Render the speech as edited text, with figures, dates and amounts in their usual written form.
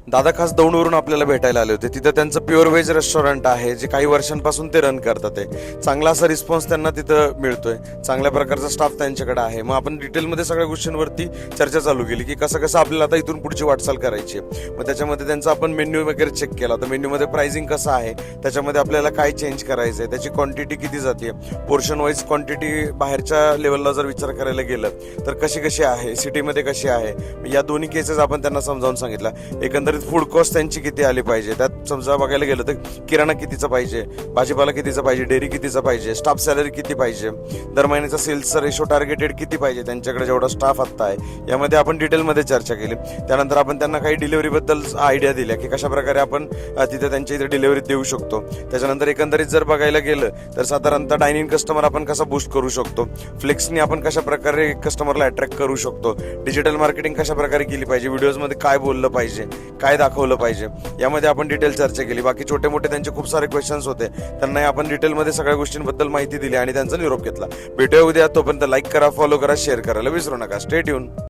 दादा खास दौंडवरून आपल्याला भेटायला आले होते. तिथं त्यांचं प्युअर व्हेज रेस्टॉरंट आहे, जे काही वर्षांपासून ते रन करतात आहे. चांगला असा रिस्पॉन्स त्यांना तिथं मिळतोय, चांगल्या प्रकारचा स्टाफ त्यांच्याकडे आहे. मग आपण डिटेलमध्ये सगळ्या गोष्टींवरती चर्चा चालू केली की कसं कसं आपल्याला आता इथून पुढची वाटचाल करायची आहे. मग त्याच्यामध्ये त्यांचा आपण मेन्यू वगैरे चेक केला, तर मेन्यूमध्ये प्राइसिंग कसं आहे, त्याच्यामध्ये आपल्याला काय चेंज करायचं आहे, त्याची क्वांटिटी किती जाते, पोर्शन वाईज क्वांटिटी बाहेरच्या लेवलला जर विचार करायला गेलं तर कशी कशी आहे, सिटीमध्ये कशी आहे, या दोन्ही केसेस आपण त्यांना समजावून सांगितलं. एकंदरीत फूड कॉस्ट त्यांची किती आली पाहिजे, त्यात समजा बघायला गेलं तर किराणा कितीचा पाहिजे, भाजीपाला कितीचा पाहिजे, डेअरी कितीचा पाहिजे, स्टाफ सॅलरी किती पाहिजे, दर महिन्याचा सेल्सचा रेशो टार्गेटेड किती पाहिजे, त्यांच्याकडे जेवढा स्टाफ आत्ता आहे यामध्ये आपण डिटेलमध्ये चर्चा केली. त्यानंतर आपण त्यांना काही डिलिव्हरीबद्दल आयडिया दिल्या की कशा प्रकारे आपण तिथे त्यांच्या इथे डिलिव्हरी देऊ शकतो. त्याच्यानंतर एकंदरीत जर बघायला गेलं तर साधारणतः डायनिंग कस्टमर आपण कसा बूस्ट करू शकतो, फ्लेक्सनी आपण कशा प्रकारे कस्टमरला अट्रॅक्ट करू शकतो, डिजिटल मार्केटिंग कशा प्रकारे केली पाहिजे, व्हिडिओजमध्ये काय बोललं पाहिजे, काय दाखवलं पाहिजे, यामध्ये आपण डिटेल चर्चा केली. बाकी छोटे मोठे त्यांचे खूप सारे क्वेश्चन्स होते, त्यांना आपण डिटेलमध्ये सगळ्या गोष्टींबद्दल माहिती दिली आणि त्यांचा निरोप घेतला. भेटूया उद्या. तोपर्यंत लाईक करा, फॉलो करा, शेअर करायला विसरू नका. Stay tune.